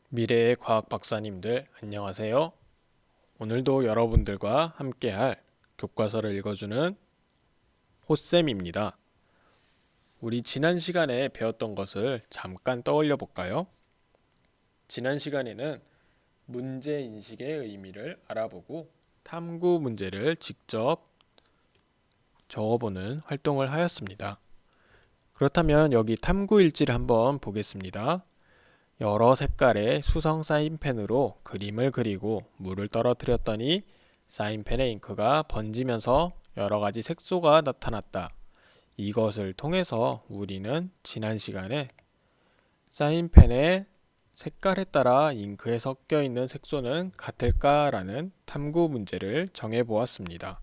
미래의 과학 박사님들 안녕하세요. 오늘도 여러분들과 함께할 교과서를 읽어주는 호쌤입니다. 우리 지난 시간에 배웠던 것을 잠깐 떠올려 볼까요? 지난 시간에는 문제 인식의 의미를 알아보고 탐구 문제를 직접 적어보는 활동을 하였습니다. 그렇다면 여기 탐구 일지를 한번 보겠습니다. 여러 색깔의 수성 사인펜으로 그림을 그리고 물을 떨어뜨렸더니 사인펜의 잉크가 번지면서 여러 가지 색소가 나타났다. 이것을 통해서 우리는 지난 시간에 사인펜의 색깔에 따라 잉크에 섞여 있는 색소는 같을까라는 탐구 문제를 정해 보았습니다.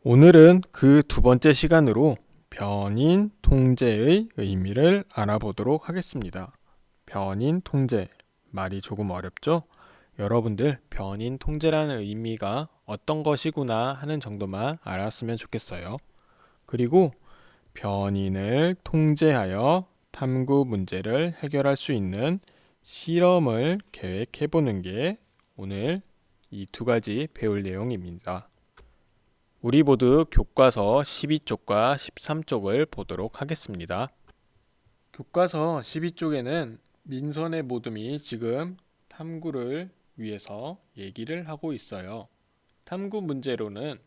오늘은 그 두 번째 시간으로 변인 통제의 의미를 알아보도록 하겠습니다. 변인 통제, 말이 조금 어렵죠? 여러분들 변인 통제라는 의미가 어떤 것이구나 하는 정도만 알았으면 좋겠어요. 그리고 변인을 통제하여 탐구 문제를 해결할 수 있는 실험을 계획해 보는 게 오늘 이 두 가지 배울 내용입니다. 우리 모두 교과서 12쪽과 13쪽을 보도록 하겠습니다. 교과서 12쪽에는 민선의 모둠이 지금 탐구를 위해서 얘기를 하고 있어요. 탐구 문제로는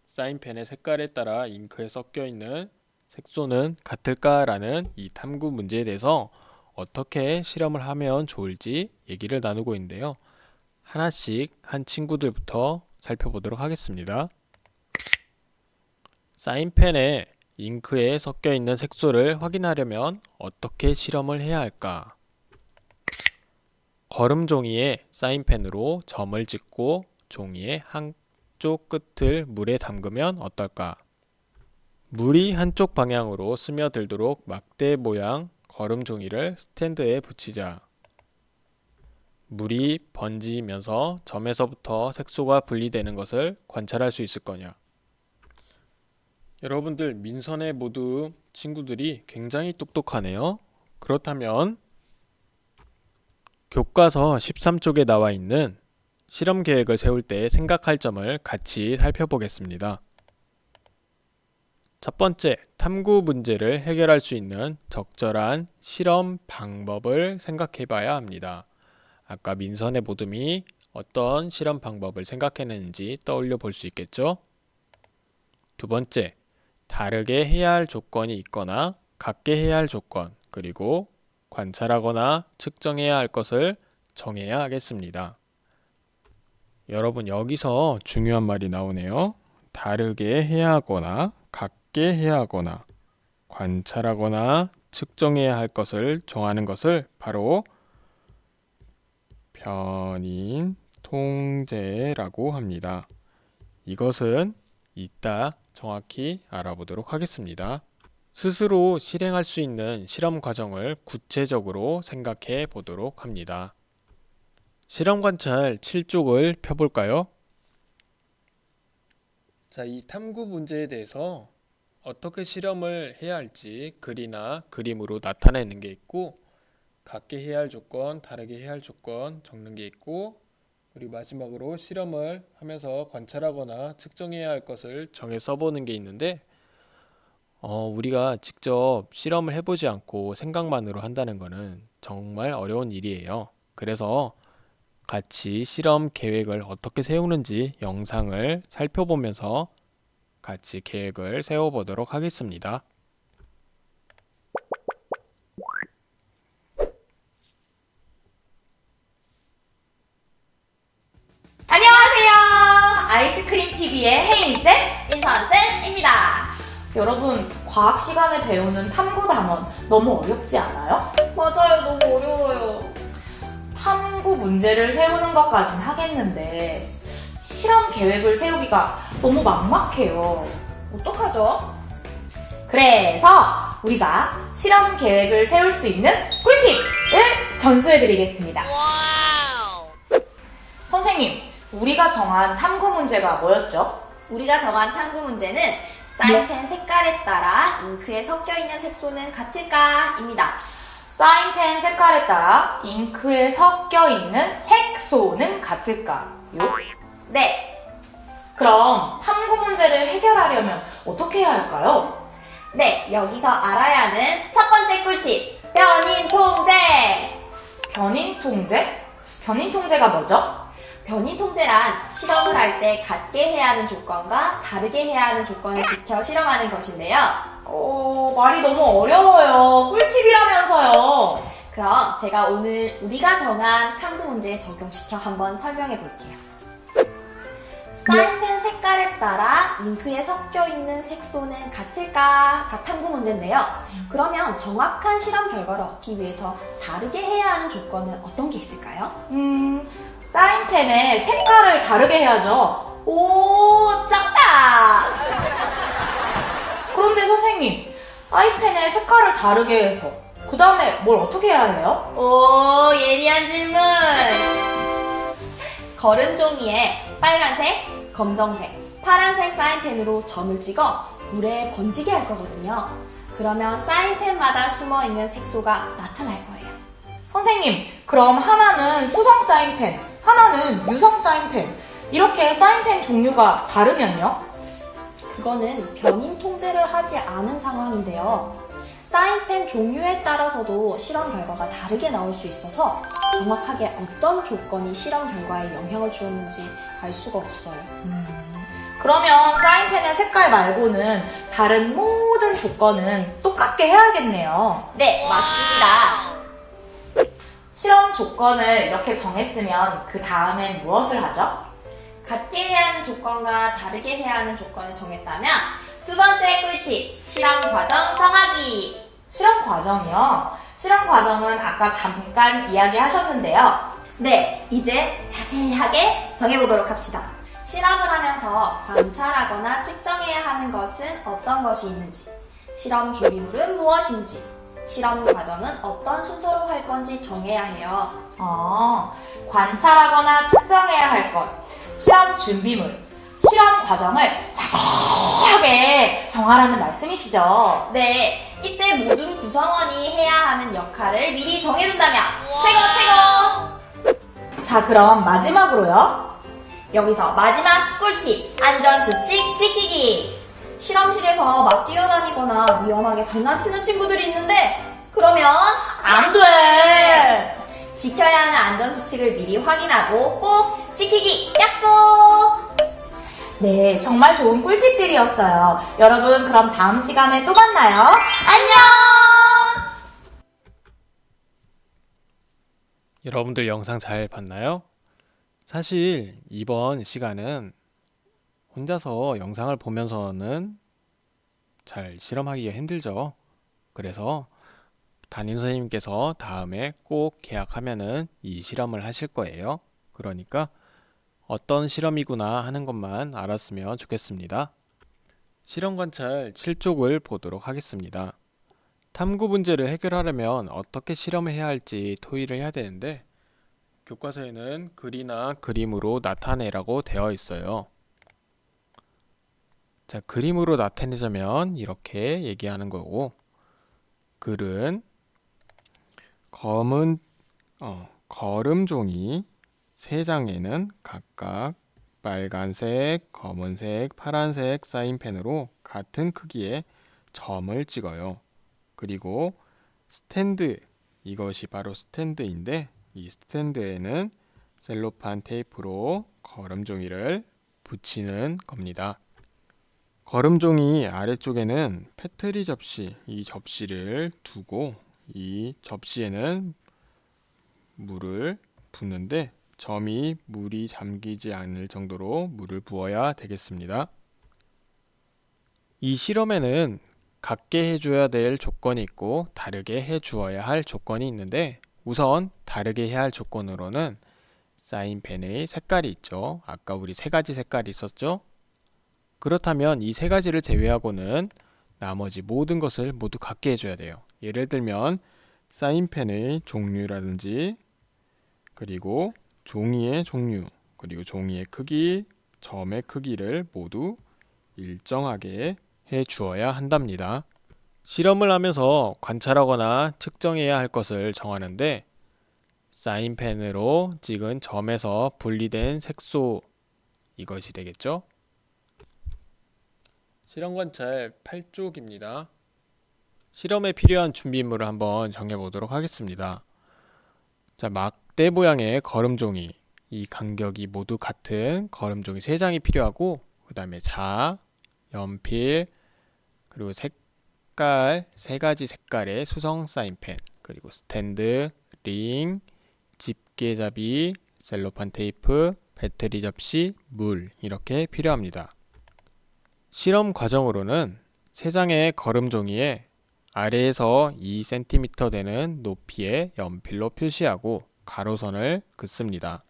사인펜의 색깔에 따라 잉크에 섞여 있는 색소는 같을까라는 이 탐구 문제에 대해서 어떻게 실험을 하면 좋을지 얘기를 나누고 있는데요. 하나씩 한 친구들부터 살펴보도록 하겠습니다. 사인펜에 잉크에 섞여 있는 색소를 확인하려면 어떻게 실험을 해야 할까? 거름 종이에 사인펜으로 점을 찍고 종이의 한쪽 끝을 물에 담그면 어떨까? 물이 한쪽 방향으로 스며들도록 막대 모양 거름 종이를 스탠드에 붙이자. 물이 번지면서 점에서부터 색소가 분리되는 것을 관찰할 수 있을 거냐? 여러분들 민선의 모두 친구들이 굉장히 똑똑하네요. 그렇다면 교과서 13쪽에 나와 있는 실험 계획을 세울 때 생각할 점을 같이 살펴보겠습니다. 첫 번째, 탐구 문제를 해결할 수 있는 적절한 실험 방법을 생각해 봐야 합니다. 아까 민선의 모둠이 어떤 실험 방법을 생각해냈는지 떠올려 볼 수 있겠죠? 두 번째, 다르게 해야 할 조건이 있거나 같게 해야 할 조건, 그리고 관찰하거나 측정해야 할 것을 정해야 하겠습니다. 여러분 여기서 중요한 말이 나오네요. 다르게 해야 하거나 같게 해야 하거나 관찰하거나 측정해야 할 것을 정하는 것을 바로 변인 통제라고 합니다. 이것은 이따 정확히 알아보도록 하겠습니다. 스스로 실행할 수 있는 실험 과정을 구체적으로 생각해 보도록 합니다. 실험 관찰 7쪽을 펴볼까요? 자, 이 탐구 문제에 대해서 어떻게 실험을 해야 할지 글이나 그림으로 나타내는 게 있고, 같게 해야 할 조건, 다르게 해야 할 조건 적는 게 있고, 그리고 마지막으로 실험을 하면서 관찰하거나 측정해야 할 것을 정해 써보는 게 있는데, 우리가 직접 실험을 해보지 않고 생각만으로 한다는 것은 정말 어려운 일이에요. 그래서 같이 실험 계획을 어떻게 세우는지 영상을 살펴보면서 같이 계획을 세워보도록 하겠습니다. 안녕하세요. 아이스크림 TV의 혜인쌤, 인선쌤입니다. 여러분, 과학 시간에 배우는 탐구 단원 너무 어렵지 않아요? 맞아요, 너무 어려워요. 탐구 문제를 세우는 것까진 하겠는데 실험 계획을 세우기가 너무 막막해요. 어떡하죠? 그래서 우리가 실험 계획을 세울 수 있는 꿀팁을 전수해드리겠습니다. 와우. 선생님, 우리가 정한 탐구 문제가 뭐였죠? 우리가 정한 탐구 문제는 사인펜 색깔에 따라 잉크에 섞여 있는 색소는 같을까? 입니다. 사인펜 색깔에 따라 잉크에 섞여 있는 색소는 같을까요? 네. 그럼 탐구 문제를 해결하려면 어떻게 해야 할까요? 네, 여기서 알아야 하는 첫 번째 꿀팁. 변인 통제. 변인 통제? 변인 통제가 뭐죠? 변인 통제란 실험을 할 때 같게 해야 하는 조건과 다르게 해야 하는 조건을 지켜 실험하는 것인데요. 말이 너무 어려워요. 꿀팁이라면서요. 그럼 제가 오늘 우리가 정한 탐구 문제에 적용시켜 한번 설명해 볼게요. 사인펜 색깔에 따라 잉크에 섞여 있는 색소는 같을까? 탐구 문제인데요. 그러면 정확한 실험 결과를 얻기 위해서 다르게 해야 하는 조건은 어떤 게 있을까요? 사인펜의 색깔을 다르게 해야죠. 오, 정답! 그런데 선생님, 사인펜의 색깔을 다르게 해서 그 다음에 뭘 어떻게 해야 해요? 오, 예리한 질문! 거름 종이에 빨간색, 검정색, 파란색 사인펜으로 점을 찍어 물에 번지게 할 거거든요. 그러면 사인펜마다 숨어있는 색소가 나타날 거예요. 선생님, 그럼 하나는 수성 사인펜, 하나는 유성 사인펜, 이렇게 사인펜 종류가 다르면요? 그거는 변인 통제를 하지 않은 상황인데요. 사인펜 종류에 따라서도 실험 결과가 다르게 나올 수 있어서 정확하게 어떤 조건이 실험 결과에 영향을 주었는지 알 수가 없어요. 그러면 사인펜의 색깔 말고는 다른 모든 조건은 똑같게 해야겠네요. 네, 맞습니다. 실험 조건을 이렇게 정했으면 그 다음엔 무엇을 하죠? 같게 해야 하는 조건과 다르게 해야 하는 조건을 정했다면 두 번째 꿀팁, 실험 과정 정하기. 실험 과정이요. 실험 과정은 아까 잠깐 이야기하셨는데요. 네, 이제 자세하게 정해보도록 합시다. 실험을 하면서 관찰하거나 측정해야 하는 것은 어떤 것이 있는지, 실험 준비물은 무엇인지, 실험 과정은 어떤 순서로 할 건지 정해야 해요. 관찰하거나 측정해야 할 것, 실험 준비물, 실험 과정을 자세하게 정하라는 말씀이시죠? 네, 이때 모든 구성원이 해야 하는 역할을 미리 정해둔다면 최고 최고! 자, 그럼 마지막으로요. 여기서 마지막 꿀팁, 안전수칙 지키기. 실험실에서 막 뛰어다니거나 위험하게 장난치는 친구들이 있는데 그러면 안 돼! 지켜야 하는 안전수칙을 미리 확인하고 꼭 지키기 약속! 네, 정말 좋은 꿀팁들이었어요. 여러분, 그럼 다음 시간에 또 만나요. 안녕! 여러분들 영상 잘 봤나요? 사실 이번 시간은 혼자서 영상을 보면서는 잘 실험하기가 힘들죠. 그래서 담임 선생님께서 다음에 꼭 계약하면은 이 실험을 하실 거예요. 그러니까 어떤 실험이구나 하는 것만 알았으면 좋겠습니다. 실험 관찰 7쪽을 보도록 하겠습니다. 탐구 문제를 해결하려면 어떻게 실험을 해야 할지 토의를 해야 되는데 교과서에는 글이나 그림으로 나타내라고 되어 있어요. 자, 그림으로 나타내자면 이렇게 얘기하는 거고, 글은 거름 종이 3장에는 각각 빨간색, 검은색, 파란색 사인펜으로 같은 크기의 점을 찍어요. 그리고 스탠드, 이것이 바로 스탠드인데 이 스탠드에는 셀로판 테이프로 거름종이를 붙이는 겁니다. 거름종이 아래쪽에는 페트리 접시, 이 접시를 두고 이 접시에는 물을 붓는데 점이 물이 잠기지 않을 정도로 물을 부어야 되겠습니다. 이 실험에는 같게 해줘야 될 조건이 있고 다르게 해주어야 할 조건이 있는데 우선 다르게 해야 할 조건으로는 사인펜의 색깔이 있죠. 아까 우리 3가지 색깔이 있었죠. 그렇다면 이 3가지를 제외하고는 나머지 모든 것을 모두 같게 해줘야 돼요. 예를 들면 사인펜의 종류라든지 그리고 종이의 종류 그리고 종이의 크기, 점의 크기를 모두 일정하게 해 주어야 한답니다. 실험을 하면서 관찰하거나 측정해야 할 것을 정하는데 사인펜으로 찍은 점에서 분리된 색소 이것이 되겠죠? 실험 관찰 8쪽입니다. 실험에 필요한 준비물을 한번 정해보도록 하겠습니다. 자, 막대 모양의 거름종이, 이 간격이 모두 같은 거름종이 3장이 필요하고 그 다음에 자, 연필, 그리고 색깔, 3가지 색깔의 수성 사인펜, 그리고 스탠드, 링, 집게잡이, 셀로판 테이프, 배터리 접시, 물 이렇게 필요합니다. 실험 과정으로는 3장의 거름종이에 아래에서 2cm 되는 높이의 연필로 표시하고 가로선을 긋습니다.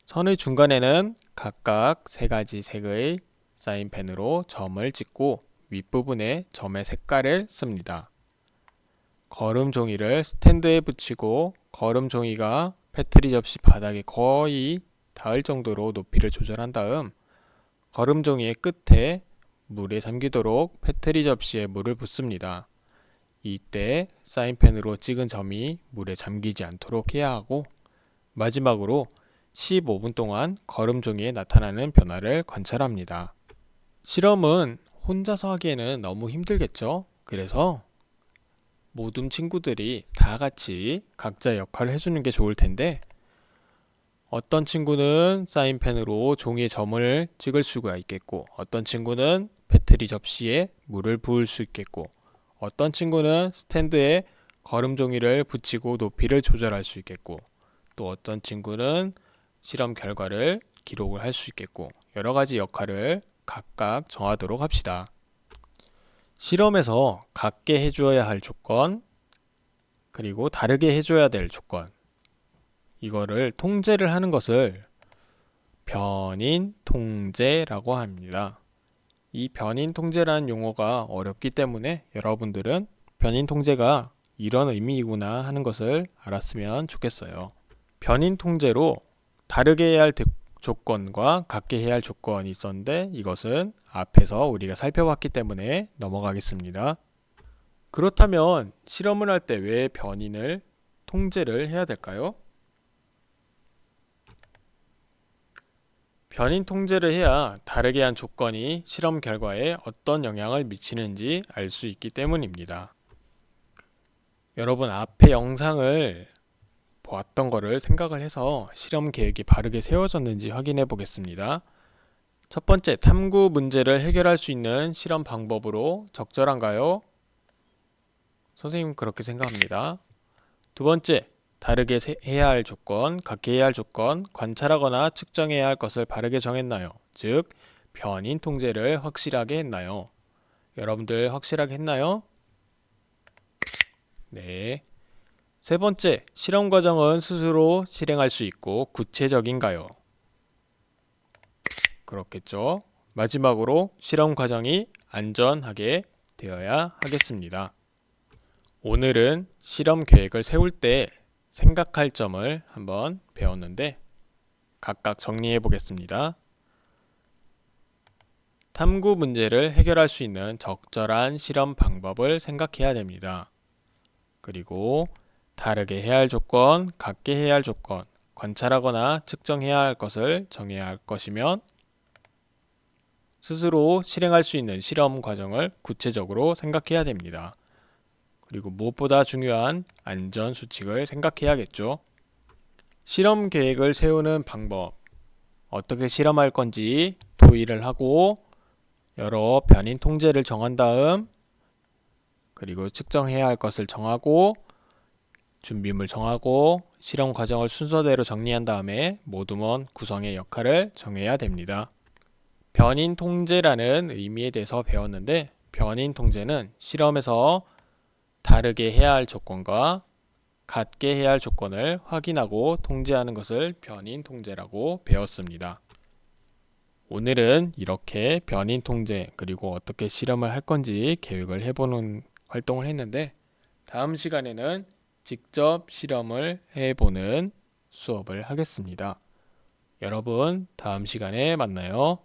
선의 중간에는 각각 3가지 색의 사인펜으로 점을 찍고 윗부분에 점의 색깔을 씁니다. 거름종이를 스탠드에 붙이고 거름종이가 배터리 접시 바닥에 거의 닿을 정도로 높이를 조절한 다음 거름종이의 끝에 물에 잠기도록 배터리 접시에 물을 붓습니다. 이때 사인펜으로 찍은 점이 물에 잠기지 않도록 해야 하고 마지막으로 15분 동안 거름종이에 나타나는 변화를 관찰합니다. 실험은 혼자서 하기에는 너무 힘들겠죠? 그래서 모든 친구들이 다 같이 각자의 역할을 해주는 게 좋을 텐데 어떤 친구는 사인펜으로 종이에 점을 찍을 수가 있겠고 어떤 친구는 배터리 접시에 물을 부을 수 있겠고 어떤 친구는 스탠드에 거름종이를 붙이고 높이를 조절할 수 있겠고 또 어떤 친구는 실험 결과를 기록을 할 수 있겠고 여러 가지 역할을 각각 정하도록 합시다. 실험에서 같게 해주어야 할 조건 그리고 다르게 해줘야 될 조건 이거를 통제를 하는 것을 변인 통제라고 합니다. 이 변인 통제라는 용어가 어렵기 때문에 여러분들은 변인 통제가 이런 의미이구나 하는 것을 알았으면 좋겠어요. 변인 통제로 다르게 해야 할 조건과 같게 해야 할 조건이 있었는데 이것은 앞에서 우리가 살펴봤기 때문에 넘어가겠습니다. 그렇다면 실험을 할 때 왜 변인을 통제를 해야 될까요? 변인 통제를 해야 다르게 한 조건이 실험 결과에 어떤 영향을 미치는지 알 수 있기 때문입니다. 여러분 앞에 영상을 보았던 거를 생각을 해서 실험 계획이 바르게 세워졌는지 확인해 보겠습니다. 첫 번째, 탐구 문제를 해결할 수 있는 실험 방법으로 적절한가요? 선생님 그렇게 생각합니다. 두 번째, 다르게 해야 할 조건, 같게 해야 할 조건, 관찰하거나 측정해야 할 것을 바르게 정했나요? 즉, 변인 통제를 확실하게 했나요? 여러분들 확실하게 했나요? 네. 세 번째, 실험 과정은 스스로 실행할 수 있고 구체적인가요? 그렇겠죠. 마지막으로 실험 과정이 안전하게 되어야 하겠습니다. 오늘은 실험 계획을 세울 때 생각할 점을 한번 배웠는데 각각 정리해 보겠습니다. 탐구 문제를 해결할 수 있는 적절한 실험 방법을 생각해야 됩니다. 그리고 다르게 해야 할 조건, 같게 해야 할 조건, 관찰하거나 측정해야 할 것을 정해야 할 것이면 스스로 실행할 수 있는 실험 과정을 구체적으로 생각해야 됩니다. 그리고 무엇보다 중요한 안전 수칙을 생각해야겠죠. 실험 계획을 세우는 방법, 어떻게 실험할 건지 토의를 하고 여러 변인 통제를 정한 다음 그리고 측정해야 할 것을 정하고 준비물 정하고 실험 과정을 순서대로 정리한 다음에 모둠원 구성의 역할을 정해야 됩니다. 변인 통제라는 의미에 대해서 배웠는데 변인 통제는 실험에서 다르게 해야 할 조건과 같게 해야 할 조건을 확인하고 통제하는 것을 변인 통제라고 배웠습니다. 오늘은 이렇게 변인 통제 그리고 어떻게 실험을 할 건지 계획을 해보는 활동을 했는데 다음 시간에는 직접 실험을 해보는 수업을 하겠습니다. 여러분 다음 시간에 만나요.